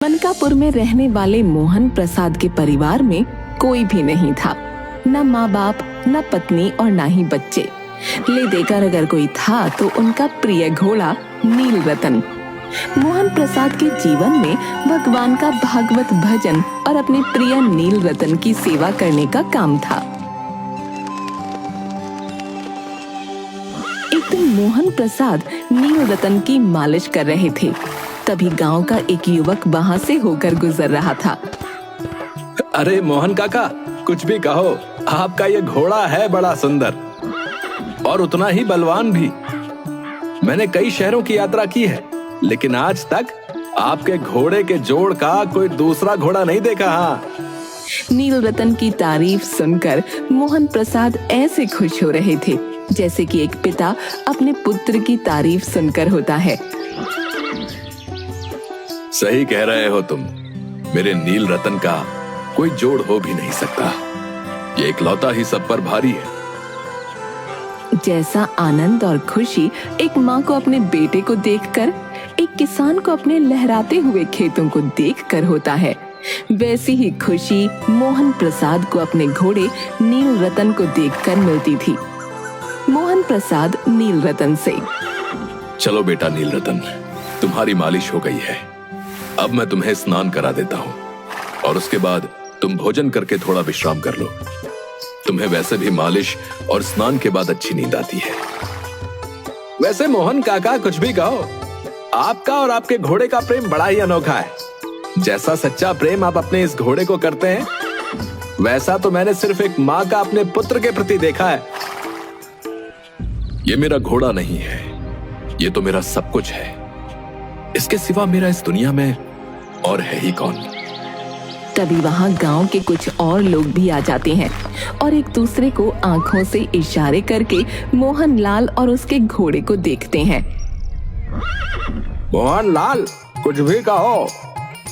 मनकापुर में रहने वाले मोहन प्रसाद के परिवार में कोई भी नहीं था। न माँ बाप, न पत्नी और न ही बच्चे। ले देकर अगर कोई था तो उनका प्रिय घोड़ा नील रतन। मोहन प्रसाद के जीवन में भगवान का भागवत भजन और अपने प्रिय नील रतन की सेवा करने का काम था। एक दिन मोहन प्रसाद नील रतन की मालिश कर रहे थे। तभी गांव का एक युवक वहां से होकर गुजर रहा था। अरे मोहन काका, कुछ भी कहो, आपका ये घोड़ा है बड़ा सुंदर और उतना ही बलवान भी। मैंने कई शहरों की यात्रा की है, लेकिन आज तक आपके घोड़े के जोड़ का कोई दूसरा घोड़ा नहीं देखा। हाँ। नील रतन की तारीफ सुनकर मोहन प्रसाद ऐसे खुश हो रहे थे जैसे कि एक पिता अपने पुत्र की तारीफ सुनकर होता है। सही कह रहे हो तुम, मेरे नील रतन का कोई जोड़ हो भी नहीं सकता। ये इकलौता ही सब पर भारी है। जैसा आनंद और खुशी एक माँ को अपने बेटे को देखकर, एक किसान को अपने लहराते हुए खेतों को देखकर होता है, वैसी ही खुशी मोहन प्रसाद को अपने घोड़े नील रतन को देखकर मिलती थी। मोहन प्रसाद नील रतन से, चलो बेटा नील रतन, तुम्हारी मालिश हो गई है। अब मैं तुम्हें स्नान करा देता हूँ और उसके बाद तुम भोजन करके थोड़ा विश्राम कर लो। तुम्हें वैसे भी मालिश और स्नान के बाद अच्छी नींद आती है। वैसे मोहन काका, कुछ भी कहो, आपका और आपके घोड़े का प्रेम बड़ा ही अनोखा है। जैसा सच्चा प्रेम आप अपने इस घोड़े को करते हैं, वैसा तो मैंने सिर्फ एक माँ का अपने पुत्र के प्रति देखा है। ये मेरा घोड़ा नहीं है, ये तो मेरा सब कुछ है। इसके सिवा मेरा इस दुनिया में और है ही कौन। तभी वहाँ गांव के कुछ और लोग भी आ जाते हैं और एक दूसरे को आंखों से इशारे करके मोहन लाल और उसके घोड़े को देखते हैं। मोहन लाल, कुछ भी कहो,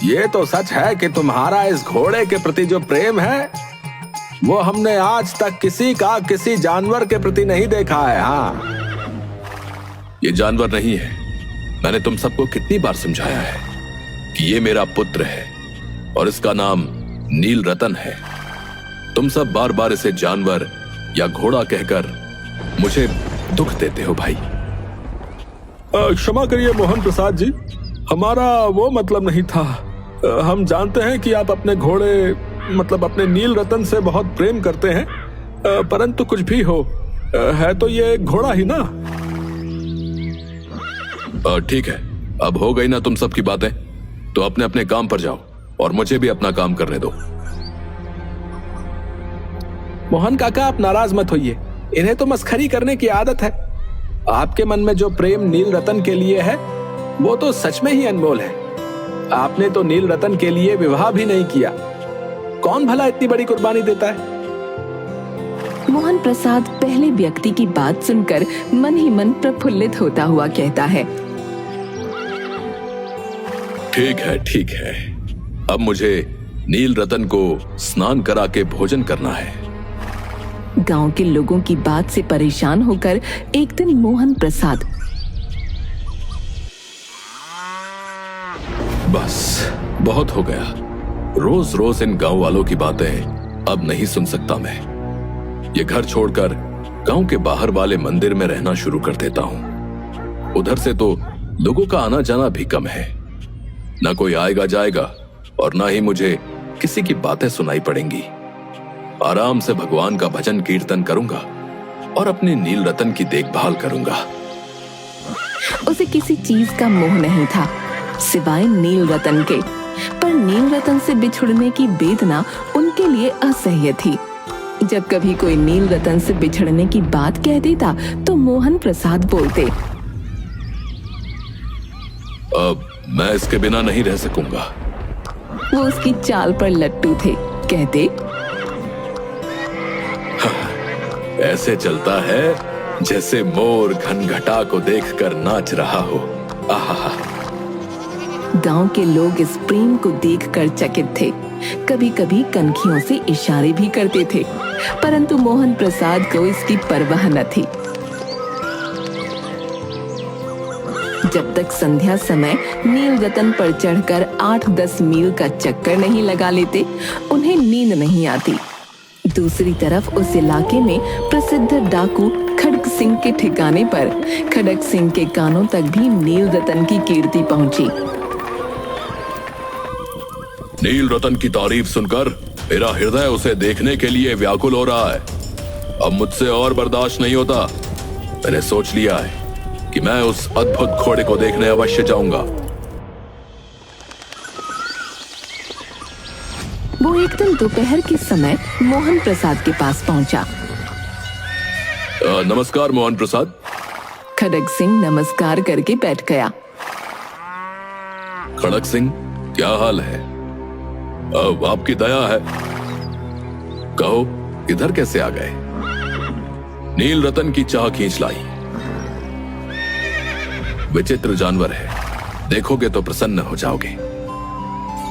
ये तो सच है कि तुम्हारा इस घोड़े के प्रति जो प्रेम है, वो हमने आज तक किसी जानवर के प्रति नहीं देखा है। हाँ, ये जानवर नहीं है। मैंने तुम सबको कितनी बार समझाया है कि ये मेरा पुत्र है और इसका नाम नील रतन है। तुम सब बार बार इसे जानवर या घोड़ा कहकर मुझे दुख देते हो भाई। क्षमा करिए मोहन प्रसाद जी, हमारा वो मतलब नहीं था। हम जानते हैं कि आप अपने घोड़े मतलब अपने नील रतन से बहुत प्रेम करते हैं, परंतु कुछ भी हो, है तो ये घोड़ा ही ना। ठीक है, अब हो गई ना तुम सबकी बातें, तो अपने अपने काम पर जाओ और मुझे भी अपना काम करने दो। मोहन काका, आप नाराज मत होइए, इन्हें तो मस्खरी करने की आदत है। आपके मन में जो प्रेम नील रतन के लिए है, वो तो सच में ही अनमोल है। आपने तो नील रतन के लिए विवाह भी नहीं किया। कौन भला इतनी बड़ी कुर्बानी देता है? मोहन प्रसाद पहले व्यक्ति की बात सुनकर मन ही मन प्रफुल्लित होता हुआ कहता है, ठीक है, अब मुझे नील रतन को स्नान करा के भोजन करना है। गांव के लोगों की बात से परेशान होकर एक दिन मोहन प्रसाद, बस बहुत हो गया। रोज रोज इन गांव वालों की बातें अब नहीं सुन सकता मैं। ये घर छोड़कर गांव के बाहर वाले मंदिर में रहना शुरू कर देता हूं। उधर से तो लोगों का आना जाना भी कम है। ना कोई आएगा जाएगा और ना ही मुझे किसी की बातें सुनाई पड़ेंगी। आराम से भगवान का भजन कीर्तन करूंगा और अपने नील रतन की देखभाल करूंगा। उसे किसी चीज का मोह नहीं था सिवाय नील रतन के, पर नील रतन से बिछुड़ने की वेदना उनके लिए असह्य थी। जब कभी कोई नील रतन से बिछड़ने की बात कह देता तो मोहन प्रसाद बोलते, अब मैं इसके बिना नहीं रह सकूंगा। वो उसकी चाल पर लट्टू थे। कहते, ऐसे चलता है जैसे मोर घनघटा को देखकर नाच रहा हो। आहा। गांव के लोग इस प्रेम को देखकर चकित थे। कभी कभी कनखियों से इशारे भी करते थे, परंतु मोहन प्रसाद को इसकी परवाह न थी। जब तक संध्या समय नील रतन पर चढ़कर 8-10 मील का चक्कर नहीं लगा लेते, उन्हें नींद नहीं आती। दूसरी तरफ उस इलाके में प्रसिद्ध डाकू खड़ग सिंह के ठिकाने पर खड़ग सिंह के कानों तक भी नील रतन की कीर्ति पहुंची। नील रतन की तारीफ सुनकर मेरा हृदय उसे देखने के लिए व्याकुल हो रहा है। अब मुझसे और बर्दाश्त नहीं होता। मैंने सोच लिया है कि मैं उस अद्भुत घोड़े को देखने अवश्य जाऊंगा। वो एक दिन दोपहर के समय मोहन प्रसाद के पास पहुंचा। नमस्कार मोहन प्रसाद। खड़ग सिंह नमस्कार करके बैठ गया। खड़ग सिंह, क्या हाल है? आपकी दया है। कहो, इधर कैसे आ गए? नील रतन की चाह खींच लाई। विचित्र जानवर है, देखोगे तो प्रसन्न हो जाओगे।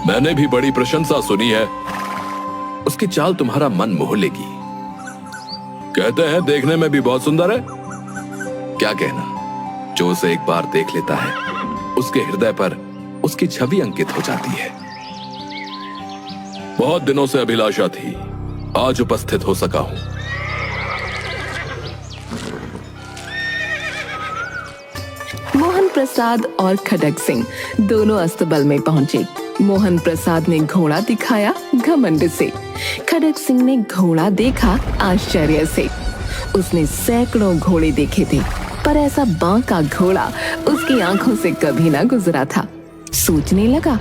मैंने भी बड़ी प्रशंसा सुनी है। उसकी चाल तुम्हारा मन मोह लेगी। कहते हैं देखने में भी बहुत सुंदर है। क्या कहना, जो उसे एक बार देख लेता है उसके हृदय पर उसकी छवि अंकित हो जाती है। बहुत दिनों से अभिलाषा थी, आज उपस्थित हो सका हूं। मोहन प्रसाद और खड़ग सिंह दोनों अस्तबल में पहुंचे। मोहन प्रसाद ने घोड़ा दिखाया घमंड से, खड़ग सिंह ने घोड़ा देखा आश्चर्य से। उसने सैकड़ों घोड़े देखे थे, पर ऐसा बांका घोड़ा उसकी आंखों से कभी ना गुजरा था। सोचने लगा,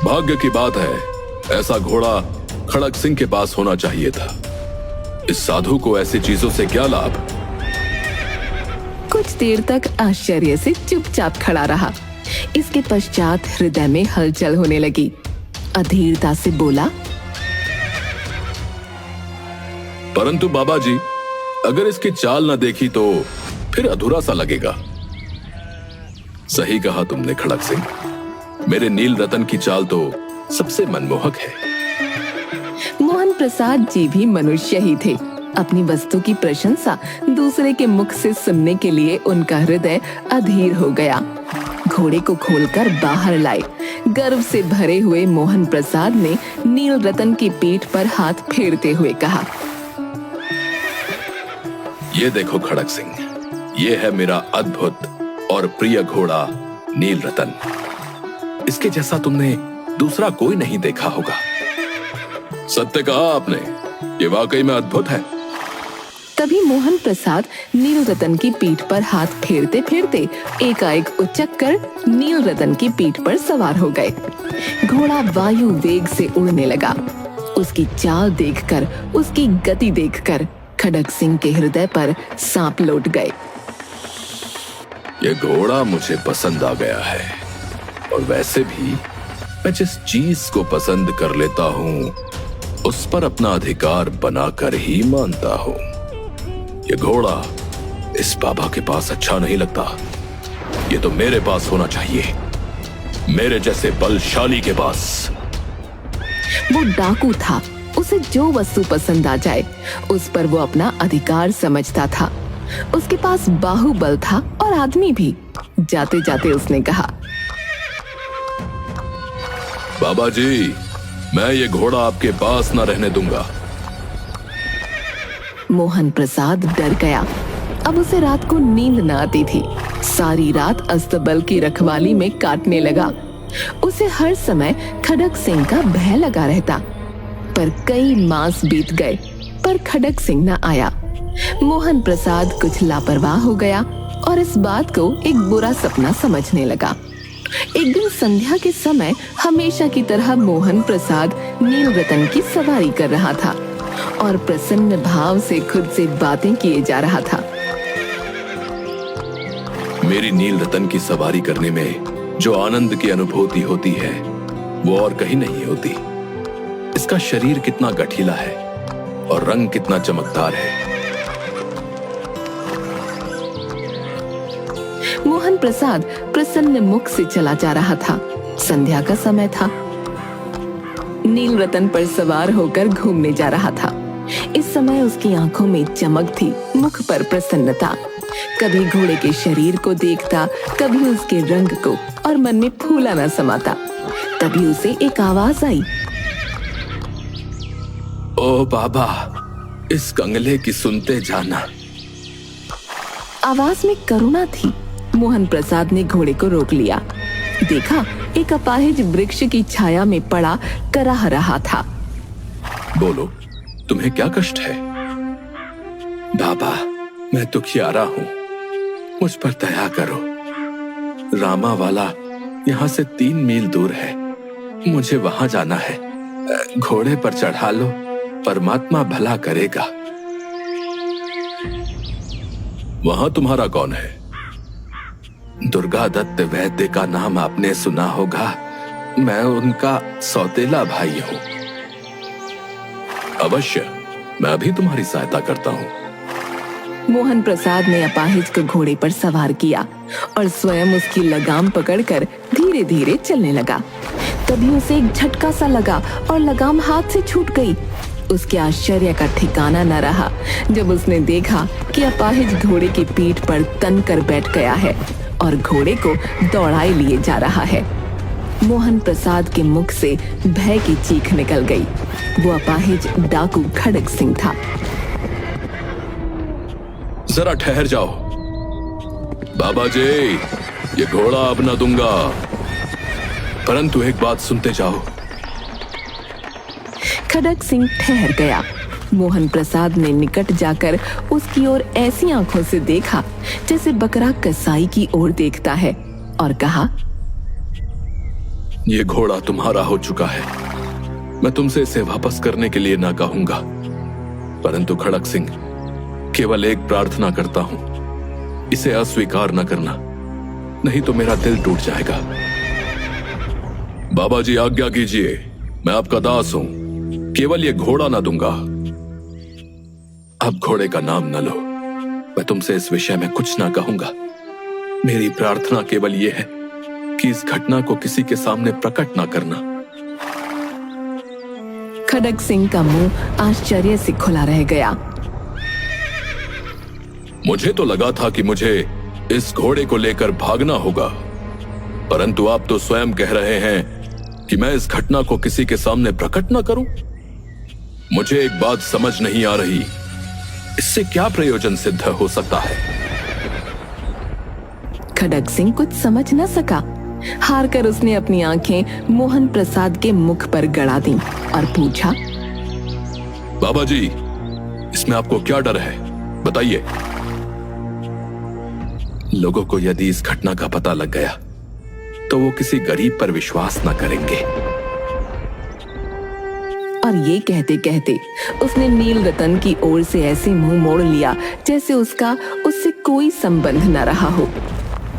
भाग्य की बात है, ऐसा घोड़ा खड़ग सिंह के पास होना चाहिए था। इस साधु को ऐसी चीजों से क्या लाभ? कुछ देर तक आश्चर्य से चुपचाप खड़ा रहा। इसके पश्चात हृदय में हलचल होने लगी। अधीरता से बोला, परंतु बाबा जी, अगर इसकी चाल न देखी तो फिर अधूरा सा लगेगा। सही कहा तुमने खड़ग सिंह, मेरे नील रतन की चाल तो सबसे मनमोहक है। मोहन प्रसाद जी भी मनुष्य ही थे। अपनी वस्तु की प्रशंसा दूसरे के मुख से सुनने के लिए उनका हृदय अधीर हो गया। घोड़े को खोलकर बाहर लाए। गर्व से भरे हुए मोहन प्रसाद ने नील रतन की पीठ पर हाथ फेरते हुए कहा, ये देखो खड़ग सिंह, ये है मेरा अद्भुत और प्रिय घोड़ा नील रतन। इसके जैसा तुमने दूसरा कोई नहीं देखा होगा। सत्य कहा आपने, ये वाकई में अद्भुत है। तभी मोहन प्रसाद नील रतन की पीठ पर हाथ फेरते फेरते एकाएक उचक कर नील रतन की पीठ पर सवार हो गए। घोड़ा वायु वेग से उड़ने लगा। उसकी चाल देखकर, उसकी गति देखकर खड़ग सिंह के हृदय पर सांप लौट गए। ये घोड़ा मुझे पसंद आ गया है, और वैसे भी मैं जिस चीज को पसंद कर लेता हूँ उस पर अपना अधिकार बनाकर ही मानता हूँ। ये घोड़ा इस बाबा के पास अच्छा नहीं लगता। ये तो मेरे पास होना चाहिए, मेरे जैसे बलशाली के पास। वो डाकू था। उसे जो वस्तु पसंद आ जाए उस पर वो अपना अधिकार समझता था। उसके पास बाहुबल था और आदमी भी। जाते जाते उसने कहा, बाबा जी, मैं ये घोड़ा आपके पास न रहने दूंगा। मोहन प्रसाद डर गया। अब उसे रात को नींद न आती थी। सारी रात अस्तबल की रखवाली में काटने लगा। उसे हर समय खड़ग सिंह का भय लगा रहता। पर कई मास बीत गए, पर खड़ग सिंह न आया। मोहन प्रसाद कुछ लापरवाह हो गया और इस बात को एक बुरा सपना समझने लगा। एक दिन संध्या के समय हमेशा की तरह मोहन प्रसाद नील रतन की सवारी कर रहा था और प्रसन्न भाव से खुद से बातें किए जा रहा था। मेरी नील रतन की सवारी करने में जो आनंद की अनुभूति होती है वो और कहीं नहीं होती। इसका शरीर कितना गठीला है और रंग कितना चमकदार है। मोहन प्रसाद प्रसन्न मुख से चला जा रहा था। संध्या का समय था। नील रतन पर सवार होकर घूमने जा रहा था। इस समय उसकी आंखों में चमक थी, मुख पर प्रसन्नता। कभी घोड़े के शरीर को देखता, कभी उसके रंग को, और मन में फूला न समाता। तभी उसे एक आवाज आई। ओ बाबा, इस कंगले की सुनते जाना। आवाज में करुणा थी। मोहन प्रसाद ने घोड़े को रोक लिया। देखा, एक अपाहिज वृक्ष की छाया में पड़ा कराह रहा था। बोलो, तुम्हें क्या कष्ट है? बाबा, मैं दुखियारा हूं, मुझ पर दया करो। रामा वाला यहाँ से 3 मील दूर है, मुझे वहां जाना है। घोड़े पर चढ़ा लो, परमात्मा भला करेगा। वहां तुम्हारा कौन है? दुर्गा दत्त वैद्य का नाम आपने सुना होगा, मैं उनका सौतेला भाई हूं। अवश्य, मैं अभी तुम्हारी सहायता करता हूं। मोहन प्रसाद ने अपाहिज को घोड़े पर सवार किया और स्वयं उसकी लगाम पकड़कर धीरे धीरे चलने लगा। तभी उसे एक झटका सा लगा और लगाम हाथ से छूट गई। उसके आश्चर्य का ठिकाना न रहा जब उसने देखा कि अपाहिज घोड़े की पीठ पर तन कर बैठ गया है और घोड़े को दौड़ाए लिए जा रहा है। मोहन प्रसाद के मुख से भय की चीख निकल गई। वो अपाहिज डाकू खड़ग सिंह था। जरा ठहर जाओ बाबा जी, ये घोड़ा अब न दूंगा, परंतु एक बात सुनते जाओ। खड़ग सिंह ठहर गया। मोहन प्रसाद ने निकट जाकर उसकी ओर ऐसी आंखों से देखा जैसे बकरा कसाई की ओर देखता है और कहा, ये घोड़ा तुम्हारा हो चुका है। मैं तुमसे इसे वापस करने के लिए ना कहूंगा, परंतु खड़ग सिंह, केवल एक प्रार्थना करता हूं, इसे अस्वीकार न करना, नहीं तो मेरा दिल टूट जाएगा। बाबा जी आज्ञा कीजिए, मैं आपका दास हूं, केवल ये घोड़ा ना दूंगा। अब घोड़े का नाम न लो, मैं तुमसे इस विषय में कुछ ना कहूंगा। मेरी प्रार्थना केवल ये है कि इस घटना को किसी के सामने प्रकट ना करना। खड़ग सिंह का मुंह आश्चर्य से खुला रह गया। मुझे तो लगा था कि मुझे इस घोड़े को लेकर भागना होगा, परंतु आप तो स्वयं कह रहे हैं कि मैं इस घटना को किसी के सामने प्रकट ना करूं। मुझे एक बात समझ नहीं आ रही, इससे क्या प्रयोजन सिद्ध हो सकता है? खड़ग सिंह कुछ समझ न सका। हार कर उसने अपनी आंखें मोहन प्रसाद के मुख पर गड़ा दी और पूछा, बाबा जी, इसमें आपको क्या डर है, बताइए। लोगों को यदि इस घटना का पता लग गया तो वो किसी गरीब पर विश्वास न करेंगे। और ये कहते कहते उसने नील रतन की ओर से ऐसे मुंह मोड़ लिया जैसे उसका उससे कोई संबंध न रहा हो।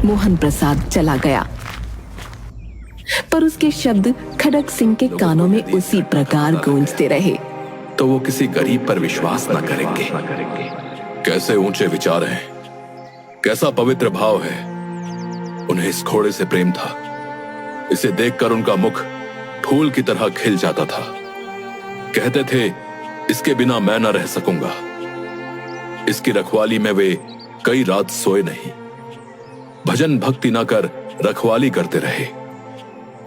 मोहन प्रसाद चला गया, पर उसके शब्द खड़ग सिंह के कानों में उसी प्रकार गूंजते रहे। तो वो किसी गरीब पर विश्वास न करेंगे। कैसे ऊंचे विचार हैं, कैसा पवित्र भाव है। उन्हें इस घोड़े से प्रेम था। इसे देखकर उनका मुख फूल की तरह खिल जाता था। कहते थे, इसके बिना मैं न रह सकूंगा। इसकी रखवाली में वे कई रात सोए नहीं, भजन भक्ति न कर रखवाली करते रहे,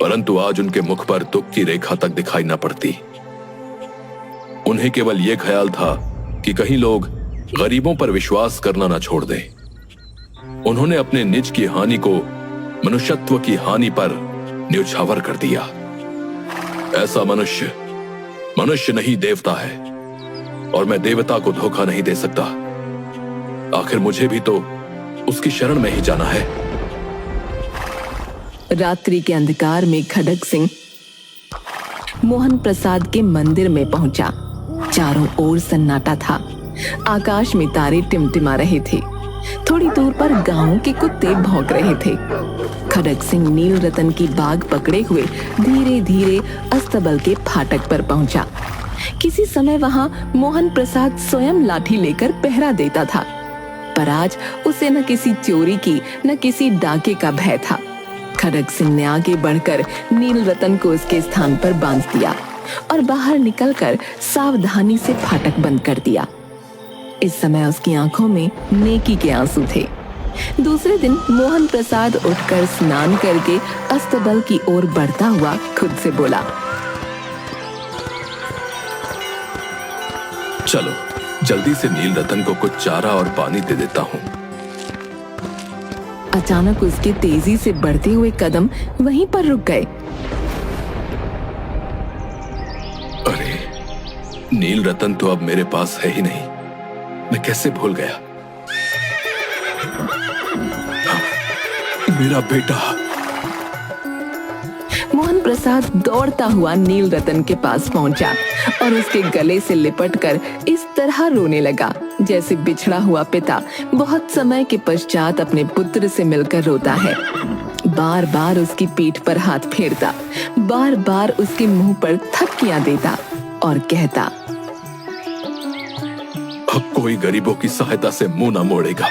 परंतु आज उनके मुख पर दुख की रेखा तक दिखाई न पड़ती। उन्हें केवल यह ख्याल था कि कहीं लोग गरीबों पर विश्वास करना न छोड़ दें। उन्होंने अपने निज की हानि को मनुष्यत्व की हानि पर न्यौछावर कर दिया। ऐसा मनुष्य मनुष्य नहीं देवता है, और मैं देवता को धोखा नहीं दे सकता। आखिर मुझे भी तो उसकी शरण में ही जाना है। रात्रि के अंधकार में खड़ग सिंह मोहन प्रसाद के मंदिर में पहुंचा। चारों ओर सन्नाटा था। आकाश में तारे टिमटिमा रहे थे। थोड़ी दूर पर गांवों के कुत्ते भौंक रहे थे। खड़ग सिंह नील रतन की बाग पकड़े हुए धीरे धीरे अस्तबल के फाटक पर पहुंचा। किसी समय वहां मोहन प्रसाद स्वयं लाठी लेकर पहरा देता था, पर आज उसे न किसी चोरी की न किसी डाके का भय था। खड़ग सिंह ने आगे बढ़कर नील रतन को उसके स्थान पर बांध दिया और बाहर निकलकर सावधानी से फाटक बंद कर दिया। इस समय उसकी आंखों में नेकी के आंसू थे। दूसरे दिन मोहन प्रसाद उठकर स्नान करके अस्तबल की ओर बढ़ता हुआ खुद से बोला, चलो जल्दी से नील रतन को कुछ चारा और पानी दे देता हूँ। अचानक उसके तेजी से बढ़ते हुए कदम वहीं पर रुक गए। अरे, नील रतन तो अब मेरे पास है ही नहीं। मैं कैसे भूल गया। मेरा बेटा। मोहन प्रसाद दौड़ता हुआ नील रतन के पास पहुंचा और उसके गले से लिपटकर इस तरह रोने लगा जैसे बिछड़ा हुआ पिता बहुत समय के पश्चात अपने पुत्र से मिलकर रोता है। बार बार उसकी पीठ पर हाथ फेरता, बार बार उसके मुंह पर थपकियां देता और कहता, अब कोई गरीबों की सहायता से मुंह न मोड़ेगा।